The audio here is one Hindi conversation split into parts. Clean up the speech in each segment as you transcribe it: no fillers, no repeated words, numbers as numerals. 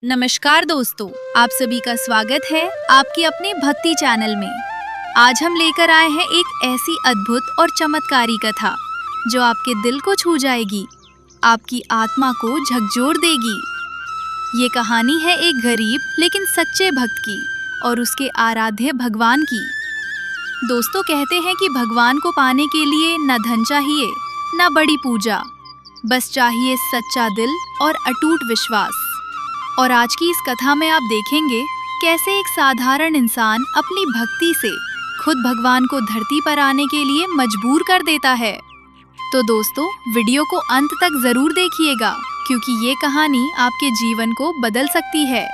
नमस्कार दोस्तों, आप सभी का स्वागत है आपके अपने भक्ति चैनल में। आज हम लेकर आए हैं एक ऐसी अद्भुत और चमत्कारी कथा जो आपके दिल को छू जाएगी, आपकी आत्मा को झकझोर देगी। ये कहानी है एक गरीब लेकिन सच्चे भक्त की और उसके आराध्य भगवान की। दोस्तों, कहते हैं कि भगवान को पाने के लिए न धन चाहिए न बड़ी पूजा, बस चाहिए सच्चा दिल और अटूट विश्वास। और आज की इस कथा में आप देखेंगे कैसे एक साधारण इंसान अपनी भक्ति से खुद भगवान को धरती पर आने के लिए मजबूर कर देता है। तो दोस्तों, वीडियो को अंत तक जरूर देखिएगा क्योंकि ये कहानी आपके जीवन को बदल सकती है।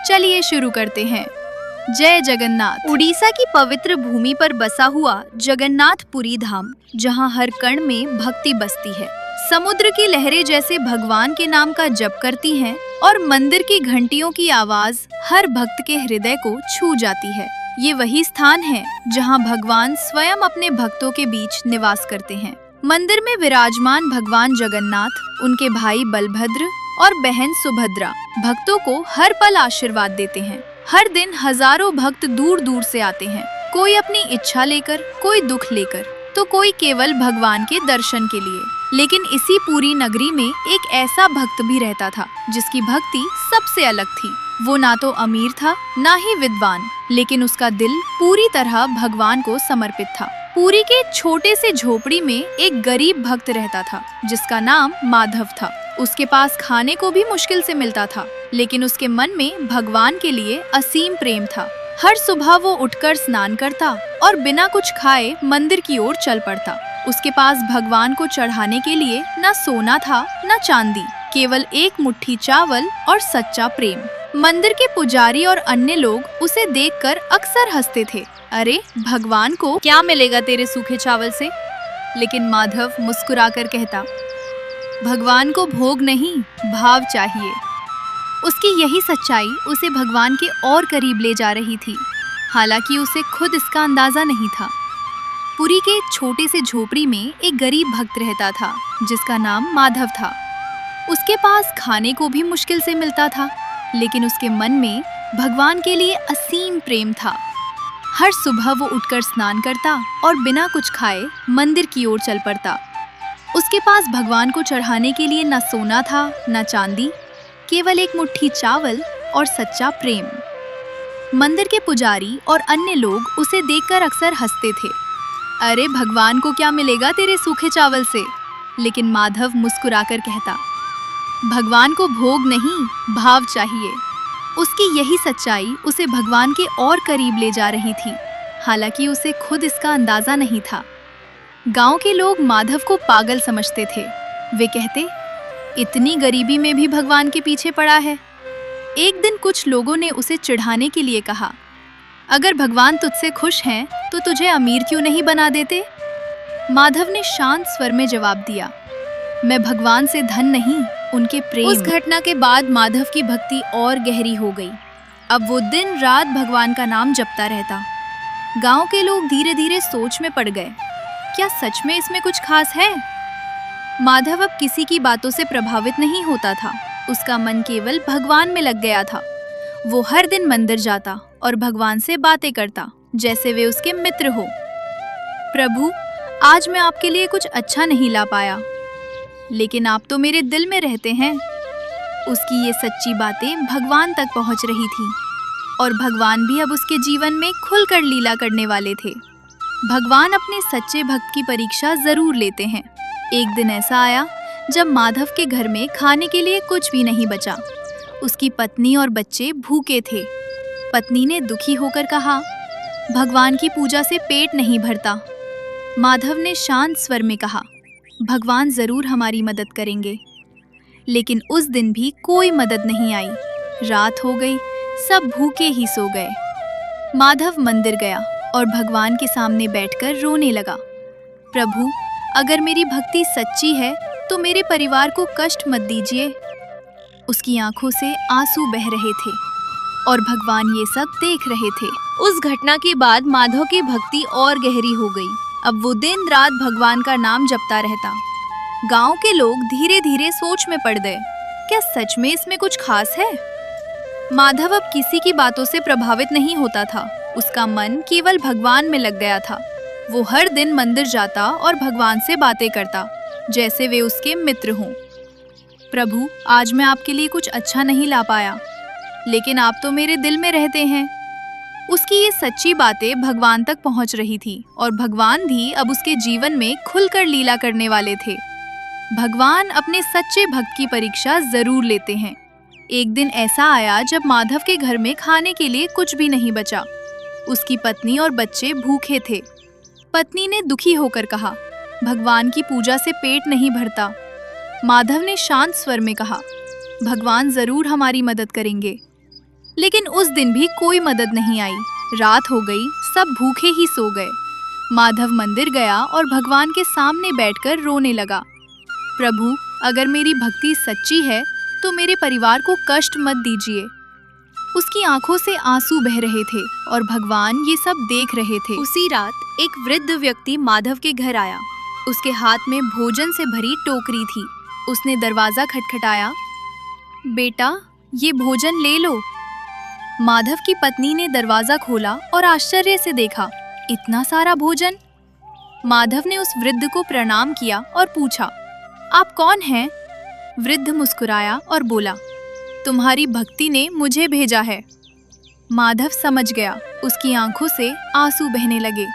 चलिए शुरू करते हैं। जय जगन्नाथ। उड़ीसा की पवित्र भूमि पर बसा हुआ जगन्नाथपुरी धाम, जहाँ हर कण में भक्ति बसती है। समुद्र की लहरें जैसे भगवान के नाम का जप करती हैं और मंदिर की घंटियों की आवाज हर भक्त के हृदय को छू जाती है। ये वही स्थान है जहां भगवान स्वयं अपने भक्तों के बीच निवास करते हैं। मंदिर में विराजमान भगवान जगन्नाथ, उनके भाई बलभद्र और बहन सुभद्रा भक्तों को हर पल आशीर्वाद देते हैं। हर दिन हजारों भक्त दूर दूर से आते हैं, कोई अपनी इच्छा लेकर, कोई दुख लेकर, तो कोई केवल भगवान के दर्शन के लिए। लेकिन इसी पूरी नगरी में एक ऐसा भक्त भी रहता था जिसकी भक्ति सबसे अलग थी। वो ना तो अमीर था ना ही विद्वान, लेकिन उसका दिल पूरी तरह भगवान को समर्पित था। पुरी के छोटे से झोपड़ी में एक गरीब भक्त रहता था जिसका नाम माधव था। उसके पास खाने को भी मुश्किल से मिलता था, लेकिन उसके मन में भगवान के लिए असीम प्रेम था। हर सुबह वो उठकर स्नान करता और बिना कुछ खाए मंदिर की ओर चल पड़ता। उसके पास भगवान को चढ़ाने के लिए न सोना था न चांदी, केवल एक मुट्ठी चावल और सच्चा प्रेम। मंदिर के पुजारी और अन्य लोग उसे देखकर अक्सर हंसते थे, अरे भगवान को क्या मिलेगा तेरे सूखे चावल से। लेकिन माधव मुस्कुराकर कहता, भगवान को भोग नहीं भाव चाहिए। उसकी यही सच्चाई उसे भगवान के और करीब ले जा रही थी, हालांकि उसे खुद इसका अंदाजा नहीं था। पुरी के छोटे से झोपड़ी में एक गरीब भक्त रहता था जिसका नाम माधव था। उसके पास खाने को भी मुश्किल से मिलता था, लेकिन उसके मन में भगवान के लिए असीम प्रेम था। हर सुबह वो उठकर स्नान करता और बिना कुछ खाए मंदिर की ओर चल पड़ता। उसके पास भगवान को चढ़ाने के लिए न सोना था न चांदी, केवल एक मुट्ठी चावल और सच्चा प्रेम। मंदिर के पुजारी और अन्य लोग उसे देखकर अक्सर हंसते थे, अरे भगवान को क्या मिलेगा तेरे सूखे चावल से। लेकिन माधव मुस्कुराकर कहता, भगवान को भोग नहीं भाव चाहिए। उसकी यही सच्चाई उसे भगवान के और करीब ले जा रही थी, हालांकि उसे खुद इसका अंदाजा नहीं था। गांव के लोग माधव को पागल समझते थे। वे कहते, इतनी गरीबी में भी भगवान के पीछे पड़ा है। एक दिन कुछ लोगों ने उसे चिढ़ाने के लिए कहा, अगर भगवान तुझसे खुश हैं तो तुझे अमीर क्यों नहीं बना देते। माधव ने शांत स्वर में जवाब दिया, मैं भगवान से धन नहीं, उनके प्रेम। उस घटना के बाद माधव की भक्ति और गहरी हो गई। अब वो दिन रात भगवान का नाम जपता रहता। गांव के लोग धीरे धीरे सोच में पड़ गए, क्या सच में इसमें कुछ खास है। माधव अब किसी की बातों से प्रभावित नहीं होता था, उसका मन केवल भगवान में लग गया था। वो हर दिन मंदिर जाता और भगवान से बातें करता जैसे वे उसके मित्र हो। प्रभु, आज मैं आपके लिए कुछ अच्छा नहीं ला पाया, लेकिन आप तो मेरे दिल में रहते हैं। उसकी ये सच्ची बातें भगवान तक पहुंच रही थी और भगवान भी अब उसके जीवन में खुलकर लीला करने वाले थे। भगवान अपने सच्चे भक्त की परीक्षा जरूर लेते हैं। एक दिन ऐसा आया जब माधव के घर में खाने के लिए कुछ भी नहीं बचा। उसकी पत्नी और बच्चे भूखे थे। पत्नी ने दुखी होकर कहा, भगवान की पूजा से पेट नहीं भरता। माधव ने शांत स्वर में कहा, भगवान जरूर हमारी मदद करेंगे। लेकिन उस दिन भी कोई मदद नहीं आई। रात हो गई, सब भूखे ही सो गए। माधव मंदिर गया और भगवान के सामने बैठकर रोने लगा, प्रभु, अगर मेरी भक्ति सच्ची है तो मेरे परिवार को कष्ट मत दीजिए। उसकी आंखों से आंसू बह रहे थे और भगवान ये सब देख रहे थे। उस घटना के बाद माधव की भक्ति और गहरी हो गई। अब वो दिन रात भगवान का नाम जपता रहता। गांव के लोग धीरे धीरे सोच में पड़ गए, क्या सच में इसमें कुछ खास है। माधव अब किसी की बातों से प्रभावित नहीं होता था। उसका मन केवल भगवान में लग गया था। वो हर दिन मंदिर जाता और भगवान से बातें करता, जैसे वे उसके मित्र हों। प्रभु, आज मैं आपके लिए कुछ अच्छा नहीं ला पाया, लेकिन आप तो मेरे दिल में रहते हैं। उसकी ये सच्ची बातें भगवान तक पहुंच रही थी और भगवान भी अब उसके जीवन में खुलकर लीला करने वाले थे। भगवान अपने सच्चे भक्त की परीक्षा जरूर लेते हैं। एक दिन ऐसा आया जब माधव के घर में खाने के लिए कुछ भी नहीं बचा। उसकी पत्नी और बच्चे भूखे थे। पत्नी ने दुखी होकर कहा, भगवान की पूजा से पेट नहीं भरता। माधव ने शांत स्वर में कहा, भगवान जरूर हमारी मदद करेंगे। लेकिन उस दिन भी कोई मदद नहीं आई। रात हो गई, सब भूखे ही सो गए। माधव मंदिर गया और भगवान के सामने बैठकर रोने लगा। प्रभु, अगर मेरी भक्ति सच्ची है तो मेरे परिवार को कष्ट मत दीजिए। उसकी आंखों से आंसू बह रहे थे और भगवान ये सब देख रहे थे। उसी रात एक वृद्ध व्यक्ति माधव के घर आया। उसके हाथ में भोजन से भरी टोकरी थी। उसने दरवाजा खटखटाया। बेटा, ये भोजन ले लो। माधव की पत्नी ने दरवाजा खोला और आश्चर्य से देखा, इतना सारा भोजन। माधव ने उस वृद्ध को प्रणाम किया और पूछा, आप कौन हैं? वृद्ध मुस्कुराया और बोला, तुम्हारी भक्ति ने मुझे भेजा है। माधव समझ गया। उसकी आंखों से आंसू बहने लगे।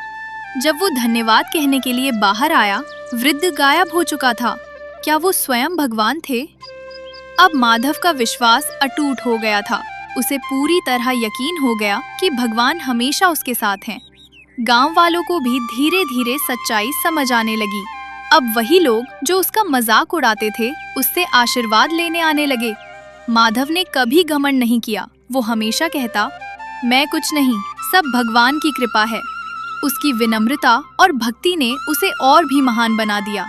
जब वो धन्यवाद कहने के लिए बाहर आया, वृद्ध गायब हो चुका था। क्या वो स्वयं भगवान थे? अब माधव का विश्वास अटूट हो गया था। उसे पूरी तरह यकीन हो गया कि भगवान हमेशा उसके साथ हैं। गांव वालों को भी धीरे धीरे सच्चाई समझ आने लगी। अब वही लोग जो उसका मजाक उड़ाते थे, उससे आशीर्वाद लेने आने लगे। माधव ने कभी घमंड नहीं किया। वो हमेशा कहता, मैं कुछ नहीं, सब भगवान की कृपा है। उसकी विनम्रता और भक्ति ने उसे और भी महान बना दिया।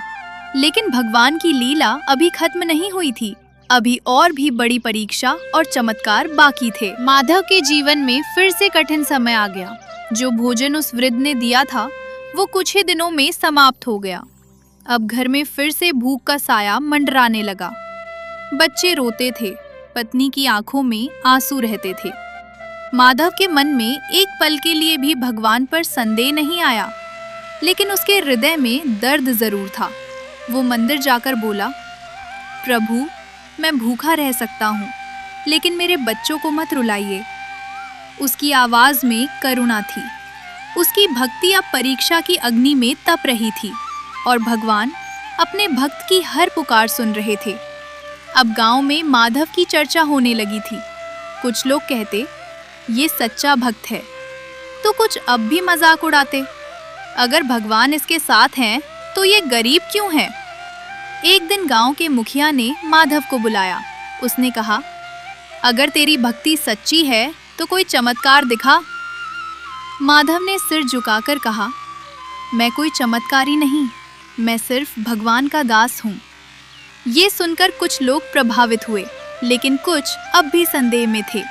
लेकिन भगवान की लीला अभी खत्म नहीं हुई थी। अभी और भी बड़ी परीक्षा और चमत्कार बाकी थे। माधव के जीवन में फिर से कठिन समय आ गया। जो भोजन उस वृद्ध ने दिया था, वो कुछ ही दिनों में समाप्त हो गया। अब घर में फिर से भूख का साया मंडराने लगा। बच्चे रोते थे, पत्नी की आंखों में आंसू रहते थे। माधव के मन में एक पल के लिए भी भगवान पर संदेह नहीं आया, लेकिन उसके हृदय में दर्द जरूर था। वो मंदिर जाकर बोला, प्रभु, मैं भूखा रह सकता हूँ, लेकिन मेरे बच्चों को मत रुलाइए। उसकी आवाज में करुणा थी। उसकी भक्ति अब परीक्षा की अग्नि में तप रही थी और भगवान अपने भक्त की हर पुकार सुन रहे थे। अब गांव में माधव की चर्चा होने लगी थी। कुछ लोग कहते, ये सच्चा भक्त है, तो कुछ अब भी मजाक उड़ाते, अगर भगवान इसके साथ हैं तो ये गरीब क्यों है? एक दिन गांव के मुखिया ने माधव को बुलाया। उसने कहा, अगर तेरी भक्ति सच्ची है तो कोई चमत्कार दिखा। माधव ने सिर झुकाकर कहा, मैं कोई चमत्कारी नहीं, मैं सिर्फ भगवान का दास हूँ। ये सुनकर कुछ लोग प्रभावित हुए, लेकिन कुछ अब भी संदेह में थे।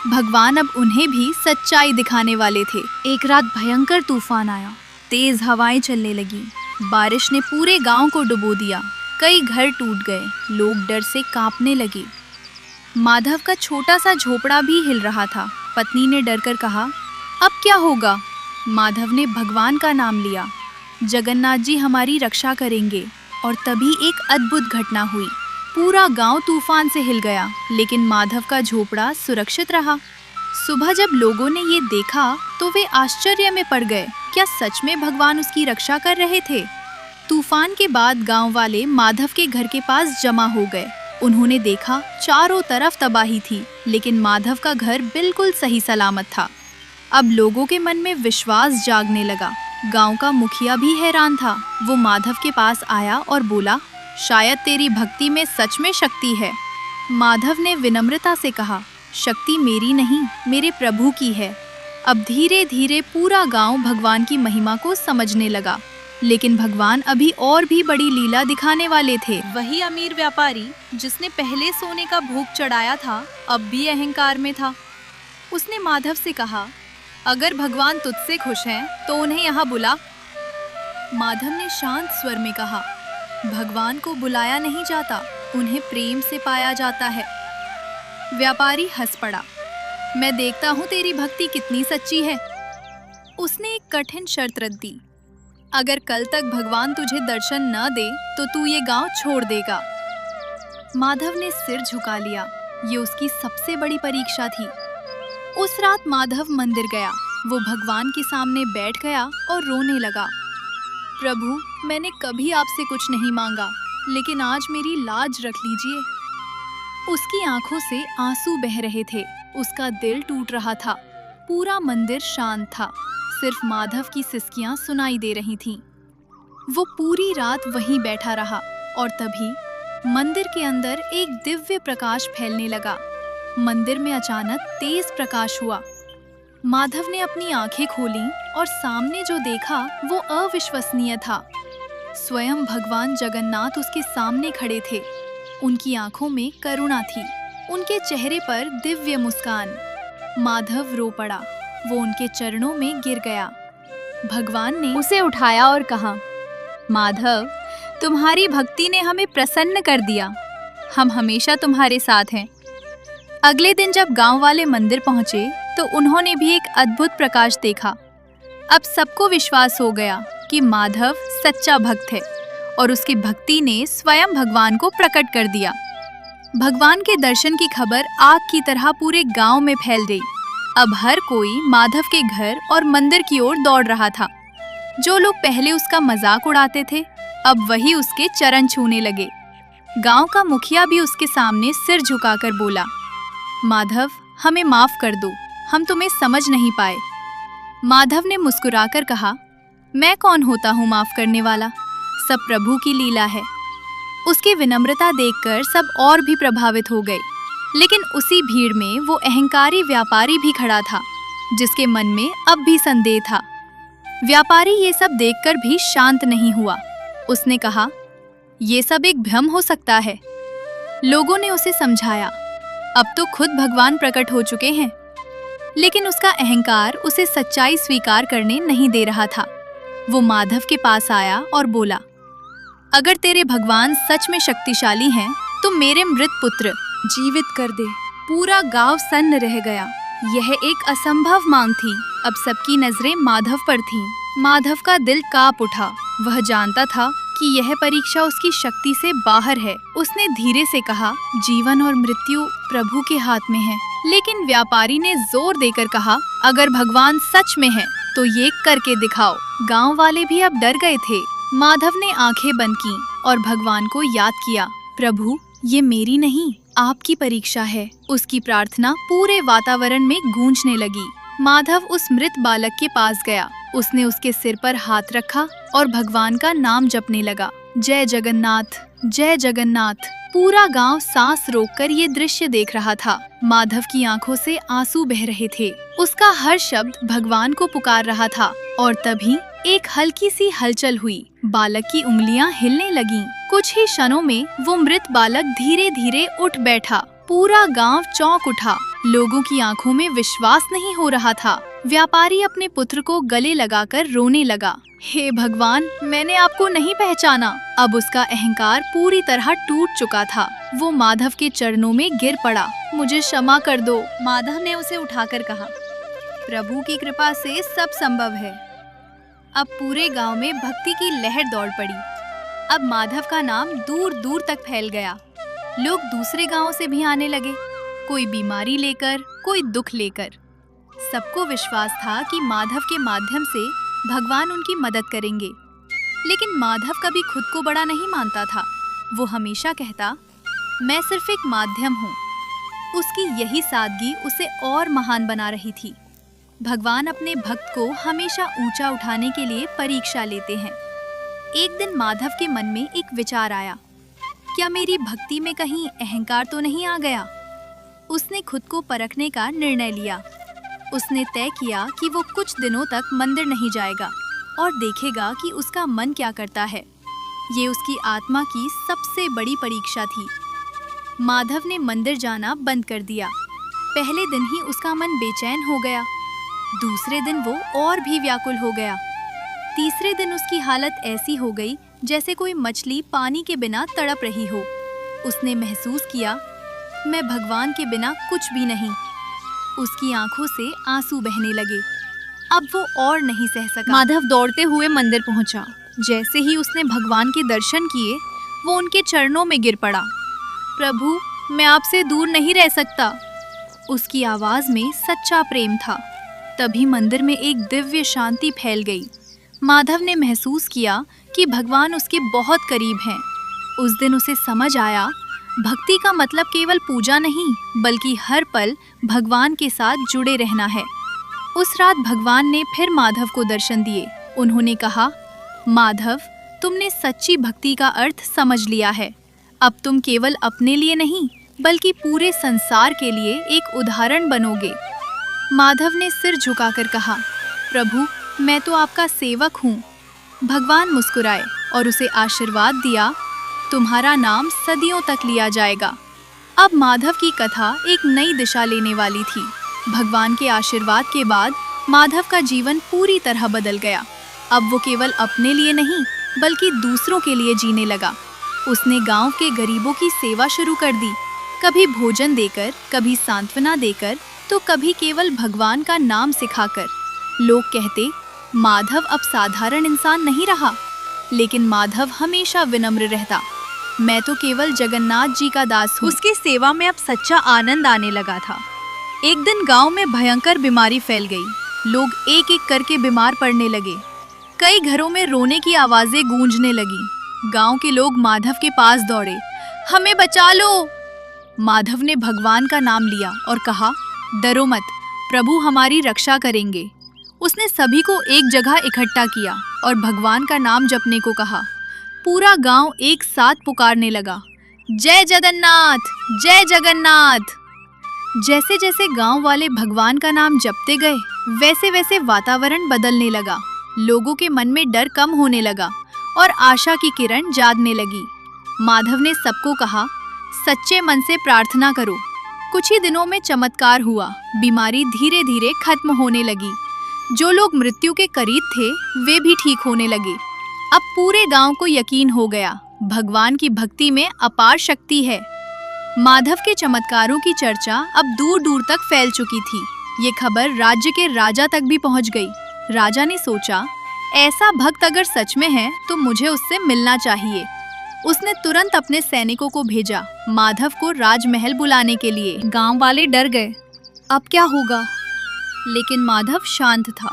भगवान अब उन्हें भी सच्चाई दिखाने वाले थे। एक रात भयंकर तूफान आया। तेज हवाएं चलने लगी। बारिश ने पूरे गांव को डुबो दिया। कई घर टूट गए। लोग डर से कांपने लगे। माधव का छोटा सा झोपड़ा भी हिल रहा था। पत्नी ने डरकर कहा, अब क्या होगा? माधव ने भगवान का नाम लिया, जगन्नाथ जी हमारी रक्षा करेंगे। और तभी एक अद्भुत घटना हुई। पूरा गांव तूफान से हिल गया, लेकिन माधव का झोपड़ा सुरक्षित रहा। सुबह जब लोगों ने ये देखा तो वे आश्चर्य में पड़ गए। क्या सच में भगवान उसकी रक्षा कर रहे थे? तूफान के बाद गांव वाले माधव के घर के पास जमा हो गए। उन्होंने देखा चारों तरफ तबाही थी, लेकिन माधव का घर बिल्कुल सही सलामत था। अब लोगों के मन में विश्वास जागने लगा। गांव का मुखिया भी हैरान था। वो माधव के पास आया और बोला, शायद तेरी भक्ति में सच में शक्ति है। माधव ने विनम्रता से कहा, शक्ति मेरी नहीं, मेरे प्रभु की है। अब धीरे धीरे पूरा गांव भगवान की महिमा को समझने लगा। लेकिन भगवान अभी और भी बड़ी लीला दिखाने वाले थे। वही अमीर व्यापारी जिसने पहले सोने का भोग चढ़ाया था, अब भी अहंकार में था। उसने माधव से कहा, अगर भगवान तुझसे खुश हैं तो उन्हें यहाँ बुला। माधव ने शांत स्वर में कहा, भगवान को बुलाया नहीं जाता, उन्हें प्रेम से पाया जाता है। व्यापारी हंस पड़ा। मैं देखता हूँ तेरी भक्ति कितनी सच्ची है। उसने एक कठिन शर्त रख दी, अगर कल तक भगवान तुझे दर्शन न दे तो तू ये गांव छोड़ देगा। माधव ने सिर झुका लिया। ये उसकी सबसे बड़ी परीक्षा थी। उस रात माधव मंदिर गया। वो भगवान के सामने बैठ गया और रोने लगा। प्रभु, मैंने कभी आपसे कुछ नहीं मांगा, लेकिन आज मेरी लाज रख लीजिए। उसकी आंखों से आंसू बह रहे थे। उसका दिल टूट रहा था। पूरा मंदिर शांत था। सिर्फ माधव की सिसकियां सुनाई दे रही थीं। वो पूरी रात वहीं बैठा रहा और तभी मंदिर के अंदर एक दिव्य प्रकाश फैलने लगा। मंदिर में अचानक तेज प्रकाश हुआ। माधव ने अपनी आंखें खोलीं और सामने जो देखा वो अविश्वसनीय था। स्वयं भगवान जगन्नाथ उसके सामने खड़े थे। उनकी आंखों में करुणा थी, उनके चेहरे पर दिव्य मुस्कान। माधव रो पड़ा। वो उनके चरणों में गिर गया। भगवान ने उसे उठाया और कहा, माधव, तुम्हारी भक्ति ने हमें प्रसन्न कर दिया। हम हमेशा तुम्हारे साथ हैं। अगले दिन जब गांव वाले मंदिर पहुंचे तो उन्होंने भी एक अद्भुत प्रकाश देखा। अब सबको विश्वास हो गया कि माधव सच्चा भक्त है और उसकी भक्ति ने स्वयं भगवान को प्रकट कर दिया। भगवान के दर्शन की खबर आग की तरह पूरे गांव में फैल गई। अब हर कोई माधव के घर और मंदिर की ओर दौड़ रहा था। जो लोग पहले उसका मजाक उड़ाते थे, अब वही उसके चरण छूने लगे। गांव का मुखिया भी उसके सामने सिर झुकाकर बोला, माधव, हमें माफ कर दो, हम तुम्हें समझ नहीं पाए। माधव ने मुस्कुराकर कहा, मैं कौन होता हूँ माफ करने वाला? सब प्रभु की लीला है। उसकी विनम्रता देखकर सब और भी प्रभावित हो गए। लेकिन उसी भीड़ में वो अहंकारी व्यापारी भी खड़ा था, जिसके मन में अब भी संदेह था। व्यापारी ये सब देखकर भी शांत नहीं हुआ। उसने कहा, ये सब एक भ्रम हो सकता है। लोगों ने उसे समझाया, अब तो खुद भगवान प्रकट हो चुके हैं। लेकिन उसका अहंकार उसे सच्चाई स्वीकार करने नहीं दे रहा था। वो माधव के पास आया और बोला, अगर तेरे भगवान सच में शक्तिशाली हैं, तो मेरे मृत पुत्र जीवित कर दे। पूरा गांव सन्न रह गया। यह एक असंभव मांग थी। अब सबकी नजरें माधव पर थीं। माधव का दिल कांप उठा। वह जानता था कि यह परीक्षा उसकी शक्ति से बाहर है। उसने धीरे से कहा, जीवन और मृत्यु प्रभु के हाथ में है। लेकिन व्यापारी ने जोर देकर कहा, अगर भगवान सच में है तो ये करके दिखाओ। गांव वाले भी अब डर गए थे। माधव ने आंखें बंद की और भगवान को याद किया, प्रभु, ये मेरी नहीं, आपकी परीक्षा है। उसकी प्रार्थना पूरे वातावरण में गूंजने लगी। माधव उस मृत बालक के पास गया। उसने उसके सिर पर हाथ रखा और भगवान का नाम जपने लगा, जय जगन्नाथ, जय जगन्नाथ। पूरा गांव सांस रोककर ये दृश्य देख रहा था। माधव की आंखों से आंसू बह रहे थे। उसका हर शब्द भगवान को पुकार रहा था। और तभी एक हल्की सी हलचल हुई। बालक की उंगलियां हिलने लगीं। कुछ ही क्षणों में वो मृत बालक धीरे धीरे उठ बैठा। पूरा गांव चौंक उठा। लोगों की आंखों में विश्वास नहीं हो रहा था। व्यापारी अपने पुत्र को गले लगाकर रोने लगा, हे भगवान, मैंने आपको नहीं पहचाना। अब उसका अहंकार पूरी तरह टूट चुका था। वो माधव के चरणों में गिर पड़ा, मुझे क्षमा कर दो। माधव ने उसे उठाकर कहा, प्रभु की कृपा से सब संभव है। अब पूरे गांव में भक्ति की लहर दौड़ पड़ी। अब माधव का नाम दूर दूर तक फैल गया। लोग दूसरे गांवों से भी आने लगे, कोई बीमारी लेकर, कोई दुख लेकर। सबको विश्वास था कि माधव के माध्यम से भगवान उनकी मदद करेंगे। लेकिन माधव कभी खुद को बड़ा नहीं मानता था। वो हमेशा कहता, मैं सिर्फ एक माध्यम हूँ। उसकी यही सादगी उसे और महान बना रही थी। भगवान अपने भक्त को हमेशा ऊंचा उठाने के लिए परीक्षा लेते हैं। एक दिन माधव के मन में एक विचार आया, क्या मेरी भक्ति में कहीं अहंकार तो नहीं आ गया? उसने खुद को परखने का निर्णय लिया। उसने तय किया कि वो कुछ दिनों तक मंदिर नहीं जाएगा और देखेगा कि उसका मन क्या करता है। ये उसकी आत्मा की सबसे बड़ी परीक्षा थी। माधव ने मंदिर जाना बंद कर दिया। पहले दिन ही उसका मन बेचैन हो गया। दूसरे दिन वो और भी व्याकुल हो गया। तीसरे दिन उसकी हालत ऐसी हो गई जैसे कोई मछली पानी के बिना तड़प रही हो। उसने महसूस किया, मैं भगवान के बिना कुछ भी नहीं। उसकी आंखों से आंसू बहने लगे। अब वो और नहीं सह सका। माधव दौड़ते हुए मंदिर पहुंचा। जैसे ही उसने भगवान के दर्शन किए, वो उनके चरणों में गिर पड़ा। प्रभु, मैं आपसे दूर नहीं रह सकता। उसकी आवाज में सच्चा प्रेम था। तभी मंदिर में एक दिव्य शांति फैल गई। माधव ने महसूस किया कि भगवान उसके बहुत करीब हैं। उस दिन उसे समझ आया, भक्ति का मतलब केवल पूजा नहीं, बल्कि हर पल भगवान के साथ जुड़े रहना है। उस रात भगवान ने फिर माधव को दर्शन दिए। उन्होंने कहा, माधव, तुमने सच्ची भक्ति का अर्थ समझ लिया है। अब तुम केवल अपने लिए नहीं, बल्कि पूरे संसार के लिए एक उदाहरण बनोगे। माधव ने सिर झुकाकर कहा, प्रभु, मैं तो आपका सेवक हूँ। भगवान मुस्कुराए और उसे आशीर्वाद दिया, तुम्हारा नाम सदियों तक लिया जाएगा। अब माधव की कथा एक नई दिशा लेने वाली थी। भगवान के आशीर्वाद के बाद माधव का जीवन पूरी तरह बदल गया। अब वो केवल अपने लिए नहीं, बल्कि दूसरों के लिए जीने लगा। उसने गांव के गरीबों की सेवा शुरू कर दी, कभी भोजन देकर, कभी सांत्वना देकर, तो कभी केवल भगवान का नाम सिखाकर। लोग कहते, माधव अब साधारण इंसान नहीं रहा, लेकिन माधव हमेशा विनम्र रहता। मैं तो केवल जगन्नाथ जी का दास हूँ। उसकी सेवा में अब सच्चा आनंद आने लगा था। एक दिन गांव में भयंकर बीमारी फैल गई। लोग एक एक करके बीमार पड़ने लगे। कई घरों में रोने की आवाजें गूंजने लगी। गांव के लोग माधव के पास दौड़े, हमें बचा लो। माधव ने भगवान का नाम लिया और कहा, डरो मत, प्रभु हमारी रक्षा करेंगे। उसने सभी को एक जगह इकट्ठा किया और भगवान का नाम जपने को कहा। पूरा गांव एक साथ पुकारने लगा, जय जगन्नाथ, जय जगन्नाथ। जैसे जैसे गांव वाले भगवान का नाम जपते गए, वैसे वैसे वातावरण बदलने लगा। लोगों के मन में डर कम होने लगा और आशा की किरण जागने लगी। माधव ने सबको कहा, सच्चे मन से प्रार्थना करो। कुछ ही दिनों में चमत्कार हुआ। बीमारी धीरे धीरे खत्म होने लगी। जो लोग मृत्यु के करीब थे, वे भी ठीक होने लगे। अब पूरे गांव को यकीन हो गया, भगवान की भक्ति में अपार शक्ति है। माधव के चमत्कारों की चर्चा अब दूर दूर तक फैल चुकी थी। ये खबर राज्य के राजा तक भी पहुंच गई। राजा ने सोचा, ऐसा भक्त अगर सच में है तो मुझे उससे मिलना चाहिए। उसने तुरंत अपने सैनिकों को भेजा माधव को राजमहल बुलाने के लिए। गांव वाले डर गए, अब क्या होगा? लेकिन माधव शांत था।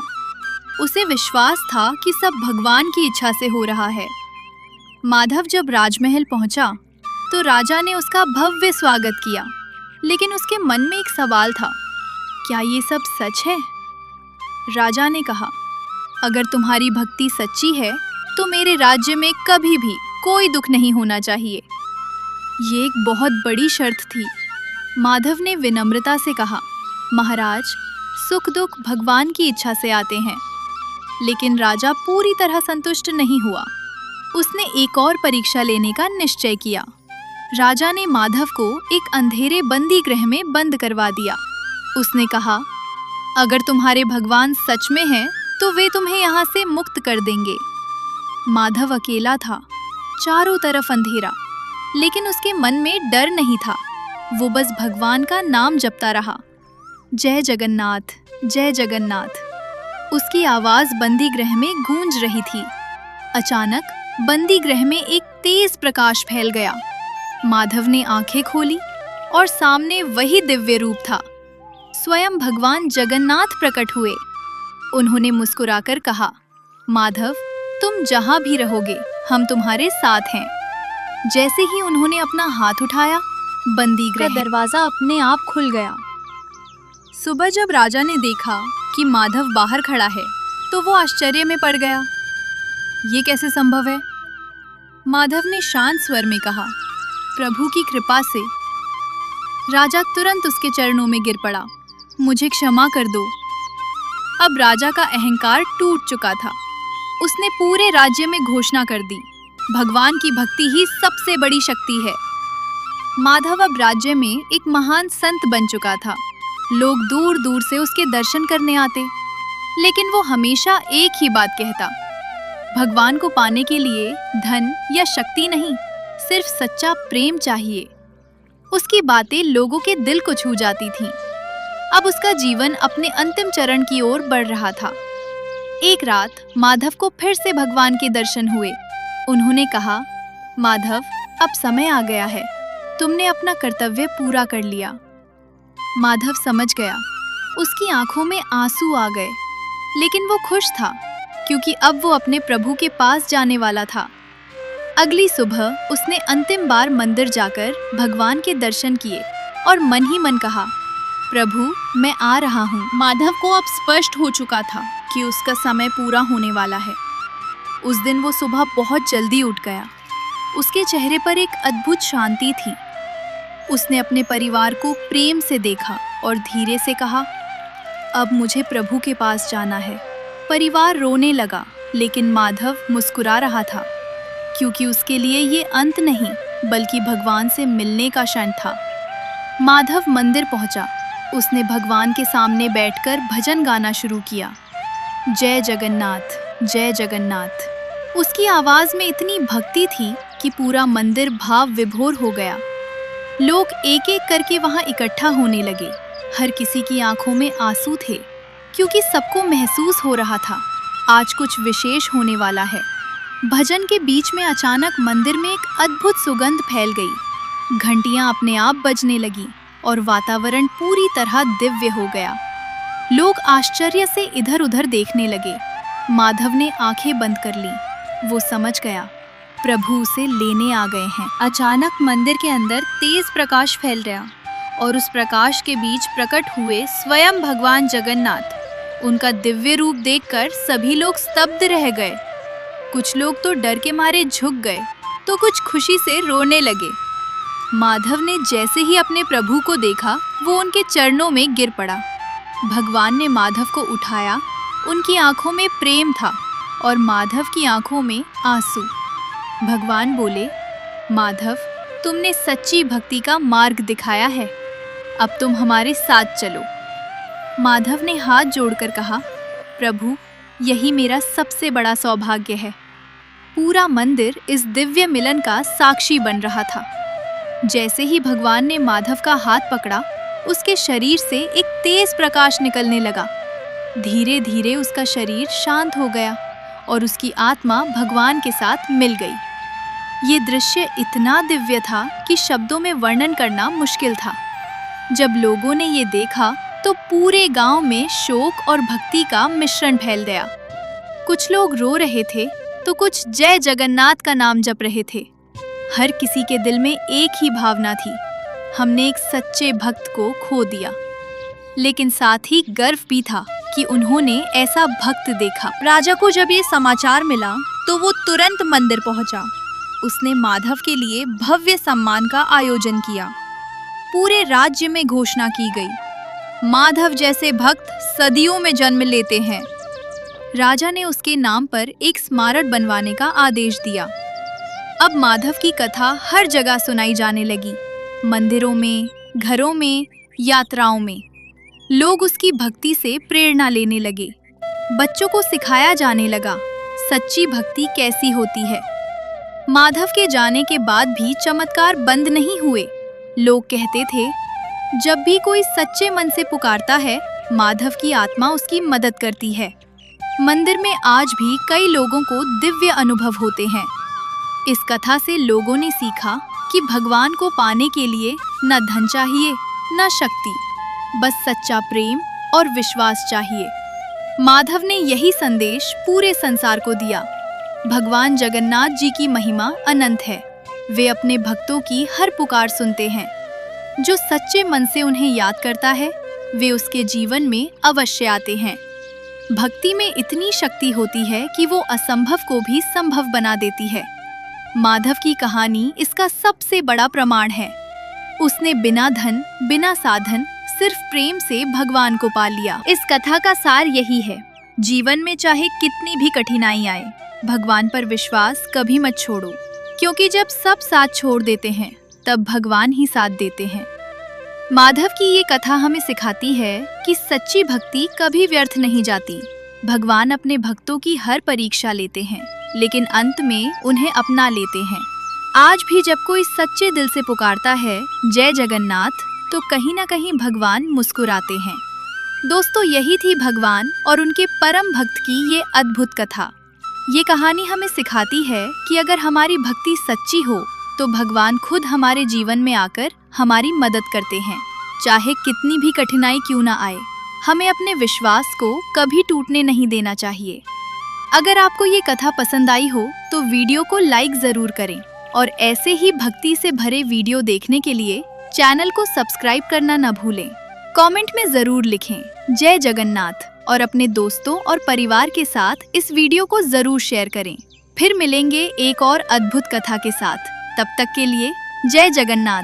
उसे विश्वास था कि सब भगवान की इच्छा से हो रहा है। माधव जब राजमहल पहुंचा तो राजा ने उसका भव्य स्वागत किया, लेकिन उसके मन में एक सवाल था, क्या ये सब सच है? राजा ने कहा, अगर तुम्हारी भक्ति सच्ची है तो मेरे राज्य में कभी भी कोई दुख नहीं होना चाहिए। ये एक बहुत बड़ी शर्त थी। माधव ने विनम्रता से कहा, महाराज, सुख दुख भगवान की इच्छा से आते हैं। लेकिन राजा पूरी तरह संतुष्ट नहीं हुआ। उसने एक और परीक्षा लेने का निश्चय किया। राजा ने माधव को एक अंधेरे बंदी गृह में बंद करवा दिया। उसने कहा, अगर तुम्हारे भगवान सच में हैं तो वे तुम्हें यहाँ से मुक्त कर देंगे। माधव अकेला था, चारों तरफ अंधेरा, लेकिन उसके मन में डर नहीं था। वो बस भगवान का नाम जपता रहा, जय जगन्नाथ, जय जगन्नाथ। उसकी आवाज बंदी गृह में गूंज रही थी। अचानक बंदी गृह में एक तेज प्रकाश फैल गया। माधव ने आंखें खोली और सामने वही दिव्य रूप था। स्वयं भगवान जगन्नाथ प्रकट हुए। उन्होंने मुस्कुराकर कहा, माधव, तुम जहां भी रहोगे हम तुम्हारे साथ हैं। जैसे ही उन्होंने अपना हाथ उठाया, बंदी गृह का दरवाजा अपने आप खुल गया। सुबह जब राजा ने देखा कि माधव बाहर खड़ा है तो वो आश्चर्य में पड़ गया। ये कैसे संभव है? माधव ने शांत स्वर में कहा, प्रभु की कृपा से। राजा तुरंत उसके चरणों में गिर पड़ा, मुझे क्षमा कर दो। अब राजा का अहंकार टूट चुका था। उसने पूरे राज्य में घोषणा कर दी, भगवान की भक्ति ही सबसे बड़ी शक्ति है। माधव अब राज्य में एक महान संत बन चुका था। लोग दूर दूर से उसके दर्शन करने आते, लेकिन वो हमेशा एक ही बात कहता, भगवान को पाने के लिए धन या शक्ति नहीं, सिर्फ सच्चा प्रेम चाहिए। उसकी बातें लोगों के दिल को छू जाती थीं। अब उसका जीवन अपने अंतिम चरण की ओर बढ़ रहा था। एक रात माधव को फिर से भगवान के दर्शन हुए। उन्होंने कहा, माधव, अब समय आ गया है, तुमने अपना कर्तव्य पूरा कर लिया। माधव समझ गया। उसकी आंखों में आंसू आ गए, लेकिन वो खुश था क्योंकि अब वो अपने प्रभु के पास जाने वाला था। अगली सुबह उसने अंतिम बार मंदिर जाकर भगवान के दर्शन किए और मन ही मन कहा, प्रभु, मैं आ रहा हूँ। माधव को अब स्पष्ट हो चुका था कि उसका समय पूरा होने वाला है। उस दिन वो सुबह बहुत जल्दी उठ गया। उसके चेहरे पर एक अद्भुत शांति थी। उसने अपने परिवार को प्रेम से देखा और धीरे से कहा, अब मुझे प्रभु के पास जाना है। परिवार रोने लगा, लेकिन माधव मुस्कुरा रहा था क्योंकि उसके लिए ये अंत नहीं बल्कि भगवान से मिलने का क्षण था। माधव मंदिर पहुंचा। उसने भगवान के सामने बैठकर भजन गाना शुरू किया, जय जगन्नाथ, जय जगन्नाथ। उसकी आवाज़ में इतनी भक्ति थी कि पूरा मंदिर भाव विभोर हो गया। लोग एक एक करके वहां इकट्ठा होने लगे। हर किसी की आंखों में आंसू थे क्योंकि सबको महसूस हो रहा था, आज कुछ विशेष होने वाला है। भजन के बीच में अचानक मंदिर में एक अद्भुत सुगंध फैल गई। घंटियां अपने आप बजने लगी और वातावरण पूरी तरह दिव्य हो गया। लोग आश्चर्य से इधर उधर देखने लगे। माधव ने आंखें बंद कर लीं। वो समझ गया, प्रभु उसे लेने आ गए हैं। अचानक मंदिर के अंदर तेज प्रकाश फैल गया और उस प्रकाश के बीच प्रकट हुए स्वयं भगवान जगन्नाथ। उनका दिव्य रूप देखकर सभी लोग स्तब्ध रह गए। कुछ लोग तो डर के मारे झुक गए, तो कुछ खुशी से रोने लगे। माधव ने जैसे ही अपने प्रभु को देखा, वो उनके चरणों में गिर पड़ा। भगवान ने माधव को उठाया। उनकी आंखों में प्रेम था और माधव की आंखों में आंसू। भगवान बोले, माधव, तुमने सच्ची भक्ति का मार्ग दिखाया है, अब तुम हमारे साथ चलो। माधव ने हाथ जोड़कर कहा, प्रभु, यही मेरा सबसे बड़ा सौभाग्य है। पूरा मंदिर इस दिव्य मिलन का साक्षी बन रहा था। जैसे ही भगवान ने माधव का हाथ पकड़ा, उसके शरीर से एक तेज प्रकाश निकलने लगा। धीरे धीरे उसका शरीर शांत हो गया और उसकी आत्मा भगवान के साथ मिल गई। ये दृश्य इतना दिव्य था कि शब्दों में वर्णन करना मुश्किल था। जब लोगों ने ये देखा तो पूरे गांव में शोक और भक्ति का मिश्रण फैल गया। कुछ लोग रो रहे थे तो कुछ जय जगन्नाथ का नाम जप रहे थे। हर किसी के दिल में एक ही भावना थी, हमने एक सच्चे भक्त को खो दिया। लेकिन साथ ही गर्व भी था कि उन्होंने ऐसा भक्त देखा। राजा को जब ये समाचार मिला तो वो तुरंत मंदिर पहुंचा। उसने माधव के लिए भव्य सम्मान का आयोजन किया। पूरे राज्य में घोषणा की गई, माधव जैसे भक्त सदियों में जन्म लेते हैं। राजा ने उसके नाम पर एक स्मारक बनवाने का आदेश दिया। अब माधव की कथा हर जगह सुनाई जाने लगी, मंदिरों में, घरों में, यात्राओं में। लोग उसकी भक्ति से प्रेरणा लेने लगे। बच्चों को सिखाया जाने लगा सच्ची भक्ति कैसी होती है। माधव के जाने के बाद भी चमत्कार बंद नहीं हुए। लोग कहते थे, जब भी कोई सच्चे मन से पुकारता है, माधव की आत्मा उसकी मदद करती है। मंदिर में आज भी कई लोगों को दिव्य अनुभव होते हैं। इस कथा से लोगों ने सीखा कि भगवान को पाने के लिए न धन चाहिए न शक्ति, बस सच्चा प्रेम और विश्वास चाहिए। माधव ने यही संदेश पूरे संसार को दिया। भगवान जगन्नाथ जी की महिमा अनंत है। वे अपने भक्तों की हर पुकार सुनते हैं। जो सच्चे मन से उन्हें याद करता है, वे उसके जीवन में अवश्य आते हैं। भक्ति में इतनी शक्ति होती है कि वो असंभव को भी संभव बना देती है। माधव की कहानी इसका सबसे बड़ा प्रमाण है। उसने बिना धन, बिना साधन, सिर्फ प्रेम से भगवान को पा लिया। इस कथा का सार यही है, जीवन में चाहे कितनी भी कठिनाई आए, भगवान पर विश्वास कभी मत छोड़ो, क्योंकि जब सब साथ छोड़ देते हैं तब भगवान ही साथ देते हैं। माधव की ये कथा हमें सिखाती है कि सच्ची भक्ति कभी व्यर्थ नहीं जाती। भगवान अपने भक्तों की हर परीक्षा लेते हैं, लेकिन अंत में उन्हें अपना लेते हैं। आज भी जब कोई सच्चे दिल से पुकारता है जय जगन्नाथ, तो कहीं ना कहीं भगवान मुस्कुराते हैं। दोस्तों, यही थी भगवान और उनके परम भक्त की ये अद्भुत कथा। ये कहानी हमें सिखाती है कि अगर हमारी भक्ति सच्ची हो तो भगवान खुद हमारे जीवन में आकर हमारी मदद करते हैं। चाहे कितनी भी कठिनाई क्यों ना आए, हमें अपने विश्वास को कभी टूटने नहीं देना चाहिए। अगर आपको ये कथा पसंद आई हो तो वीडियो को लाइक जरूर करें और ऐसे ही भक्ति से भरे वीडियो देखने के लिए चैनल को सब्सक्राइब करना न भूलें। कमेंट में जरूर लिखें जय जगन्नाथ और अपने दोस्तों और परिवार के साथ इस वीडियो को जरूर शेयर करें। फिर मिलेंगे एक और अद्भुत कथा के साथ। तब तक के लिए जय जगन्नाथ।